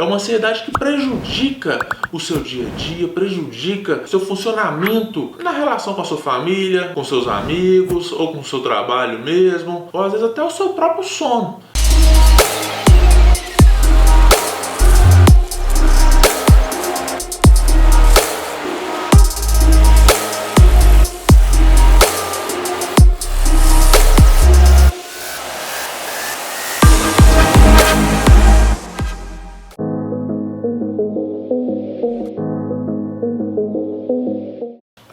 É uma ansiedade que prejudica o seu dia a dia, prejudica seu funcionamento na relação com a sua família, com seus amigos, ou com o seu trabalho mesmo, ou às vezes até o seu próprio sono.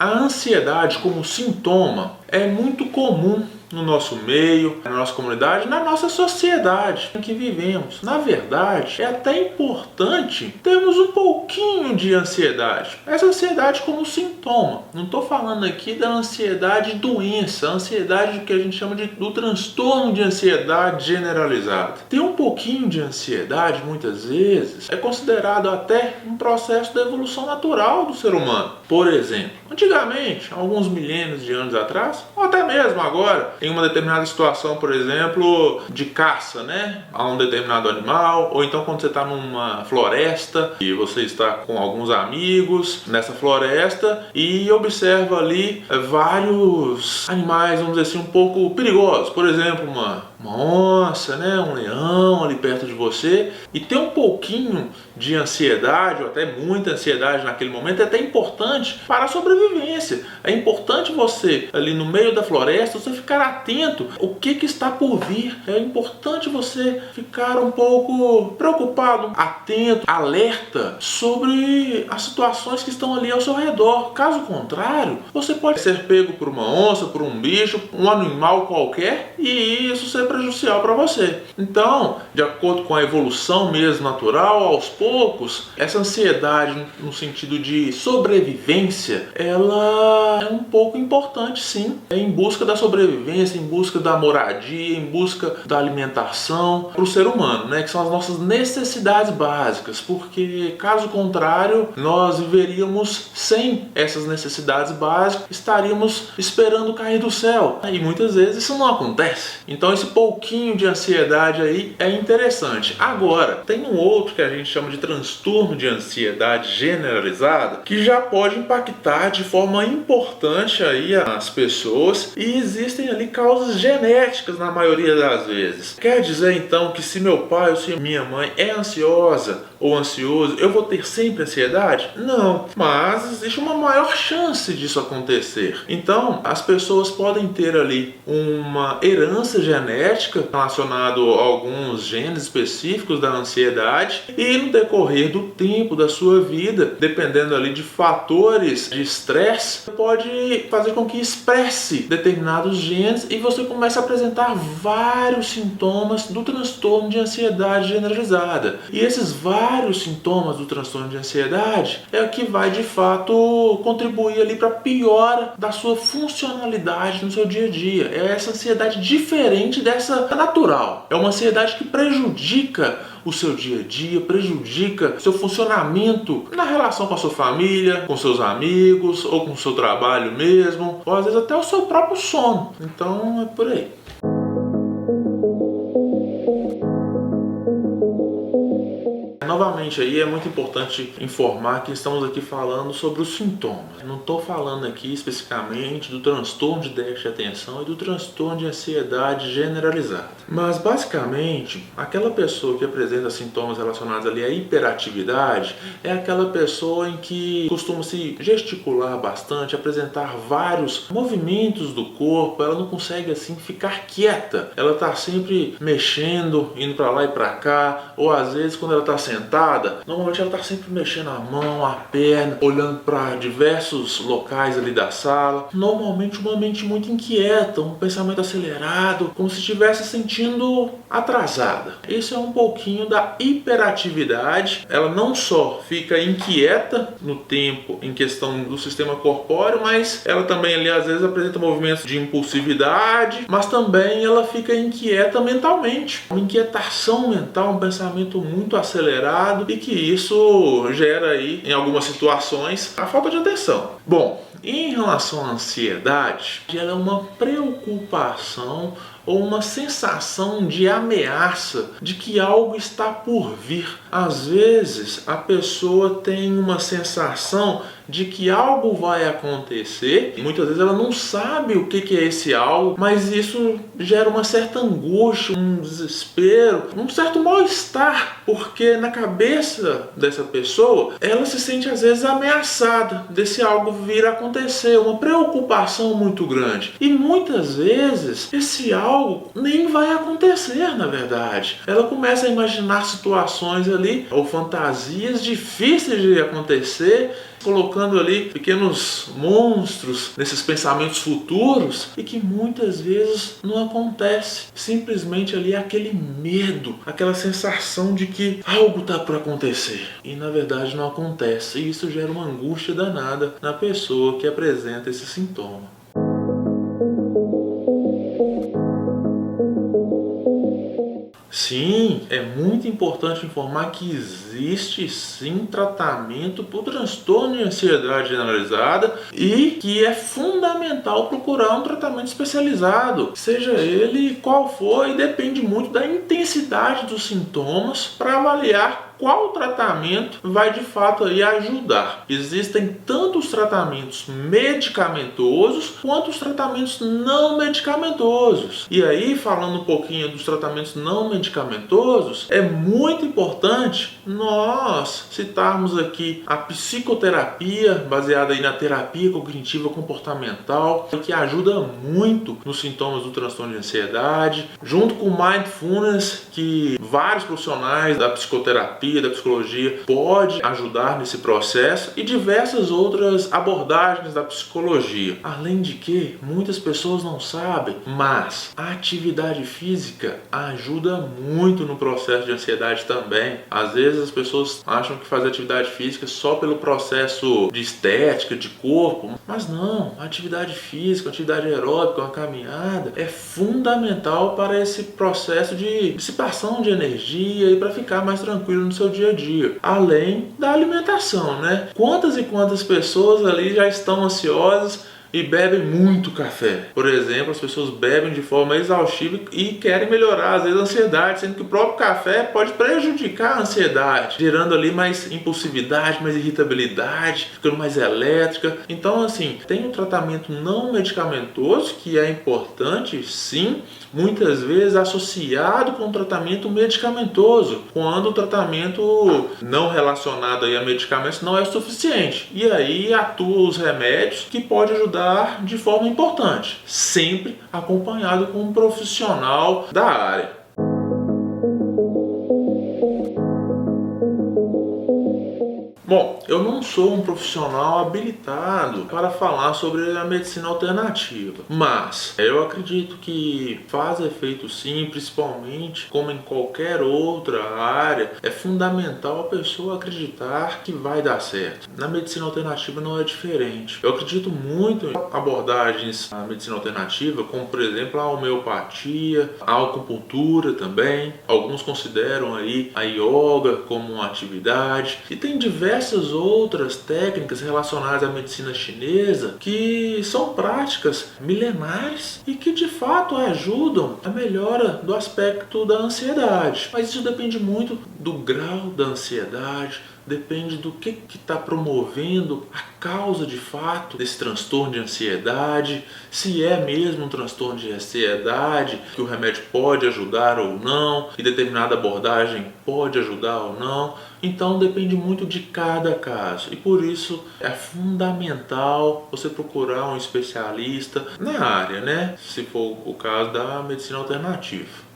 A ansiedade como sintoma é muito comum no nosso meio, na nossa comunidade, na nossa sociedade em que vivemos. Na verdade, é até importante termos um pouquinho de ansiedade. Essa ansiedade como sintoma. Não estou falando aqui da ansiedade doença, a ansiedade que a gente chama do transtorno de ansiedade generalizada. Ter um pouquinho de ansiedade, muitas vezes, é considerado até um processo de evolução natural do ser humano. Por exemplo, antigamente, alguns milênios de anos atrás, ou até mesmo agora, em uma determinada situação, por exemplo, de caça, né, a um determinado animal, ou então quando você está numa floresta e você está com alguns amigos nessa floresta e observa ali vários animais, vamos dizer assim, um pouco perigosos, por exemplo, uma onça, né, um leão ali perto de você, e ter um pouquinho de ansiedade, ou até muita ansiedade naquele momento, é até importante para a sobrevivência. É importante você, ali no meio da floresta, você ficar atento ao que está por vir. É importante você ficar um pouco preocupado, atento, alerta sobre as situações que estão ali ao seu redor. Caso contrário, você pode ser pego por uma onça, por um bicho, um animal qualquer, e isso ser prejudicial para você. Então, de acordo com a evolução mesmo natural, aos poucos, essa ansiedade no sentido de sobrevivência, ela é um pouco importante, sim. É em busca da sobrevivência, em busca da moradia, em busca da alimentação para o ser humano, né? Que são as nossas necessidades básicas, porque caso contrário, nós viveríamos sem essas necessidades básicas, estaríamos esperando cair do céu. E muitas vezes isso não acontece. Então esse pouquinho de ansiedade aí é interessante. Agora, tem um outro que a gente chama de transtorno de ansiedade generalizada, que já pode impactar de forma importante aí as pessoas, e existem ali causas genéticas na maioria das vezes. Quer dizer então que se meu pai ou se minha mãe é ansiosa ou ansioso, eu vou ter sempre ansiedade? Não, mas existe uma maior chance disso acontecer. Então, as pessoas podem ter ali uma herança genética relacionada a alguns genes específicos da ansiedade, e no decorrer do tempo da sua vida, dependendo ali de fatores de estresse, pode fazer com que expresse determinados genes e você comece a apresentar vários sintomas do transtorno de ansiedade generalizada. E esses vários sintomas do transtorno de ansiedade é o que vai de fato contribuir ali para a piora da sua funcionalidade no seu dia a dia. É essa ansiedade diferente dessa natural. É uma ansiedade que prejudica o seu dia a dia, prejudica seu funcionamento na relação com a sua família, com seus amigos, ou com o seu trabalho mesmo, ou às vezes até o seu próprio sono. Então é por aí. Novamente aí é muito importante informar que estamos aqui falando sobre os sintomas. Não estou falando aqui especificamente do transtorno de déficit de atenção e do transtorno de ansiedade generalizada. Mas basicamente, aquela pessoa que apresenta sintomas relacionados ali à hiperatividade é aquela pessoa em que costuma se gesticular bastante, apresentar vários movimentos do corpo, ela não consegue assim ficar quieta. Ela está sempre mexendo, indo para lá e para cá, ou às vezes quando ela está sentada, normalmente ela está sempre mexendo a mão, a perna, olhando para diversos locais ali da sala. Normalmente uma mente muito inquieta, um pensamento acelerado, como se estivesse sentindo atrasada. Esse é um pouquinho da hiperatividade. Ela não só fica inquieta no tempo em questão do sistema corpóreo, mas ela também ali às vezes apresenta movimentos de impulsividade, mas também ela fica inquieta mentalmente. Uma inquietação mental, um pensamento muito acelerado, e que isso gera aí, em algumas situações, a falta de atenção. Bom, em relação à ansiedade, ela é uma preocupação ou uma sensação de ameaça de que algo está por vir, Às vezes a pessoa tem uma sensação de que algo vai acontecer e muitas vezes ela não sabe o que é esse algo, mas isso gera uma certa angústia, um desespero, um certo mal-estar, porque na cabeça dessa pessoa ela se sente às vezes ameaçada desse algo vir a acontecer, uma preocupação muito grande, e muitas vezes esse algo nem vai acontecer. Na verdade, ela começa a imaginar situações ali ou fantasias difíceis de acontecer, colocando ali pequenos monstros nesses pensamentos futuros e que muitas vezes não acontece. Simplesmente ali é aquele medo, aquela sensação de que algo está por acontecer e na verdade não acontece, e isso gera uma angústia danada na pessoa que apresenta esse sintoma. Sim, é muito importante informar que existe sim tratamento para o transtorno de ansiedade generalizada e que é fundamental procurar um tratamento especializado, seja ele qual for, e depende muito da intensidade dos sintomas para avaliar qual tratamento vai de fato aí ajudar. Existem tanto os tratamentos medicamentosos quanto os tratamentos não medicamentosos. E aí, falando um pouquinho dos tratamentos não medicamentosos, é muito importante nós citarmos aqui a psicoterapia, baseada aí na terapia cognitiva comportamental, que ajuda muito nos sintomas do transtorno de ansiedade, junto com o mindfulness, que vários profissionais da psicoterapia, da psicologia pode ajudar nesse processo, e diversas outras abordagens da psicologia. Além de que muitas pessoas não sabem, mas a atividade física ajuda muito no processo de ansiedade também. Às vezes as pessoas acham que fazer atividade física só pelo processo de estética, de corpo, mas não. A atividade física, a atividade aeróbica, uma caminhada é fundamental para esse processo de dissipação de energia e para ficar mais tranquilo no seu dia a dia, além da alimentação, né? Quantas e quantas pessoas ali já estão ansiosas e bebem muito café. Por exemplo, as pessoas bebem de forma exaustiva e querem melhorar, às vezes, a ansiedade, sendo que o próprio café pode prejudicar a ansiedade, gerando ali mais impulsividade, mais irritabilidade, ficando mais elétrica. Então, assim, tem um tratamento não medicamentoso que é importante, sim, muitas vezes associado com o tratamento medicamentoso, quando o tratamento não relacionado aí a medicamentos não é suficiente. E aí atuam os remédios, que pode ajudar de forma importante, sempre acompanhado com um profissional da área. Bom, eu não sou um profissional habilitado para falar sobre a medicina alternativa, mas eu acredito que faz efeito sim, principalmente como em qualquer outra área, é fundamental a pessoa acreditar que vai dar certo. Na medicina alternativa não é diferente. Eu acredito muito em abordagens na medicina alternativa, como por exemplo a homeopatia, a acupuntura também. Alguns consideram aí a yoga como uma atividade, e tem diversas outras técnicas relacionadas à medicina chinesa que são práticas milenares e que de fato ajudam a melhora do aspecto da ansiedade. Mas isso depende muito do grau da ansiedade, depende do que está promovendo a causa de fato desse transtorno de ansiedade, se é mesmo um transtorno de ansiedade que o remédio pode ajudar ou não, e determinada abordagem pode ajudar ou não. Então depende muito de cada caso, e por isso é fundamental você procurar um especialista na área, né? Se for o caso da medicina alternativa.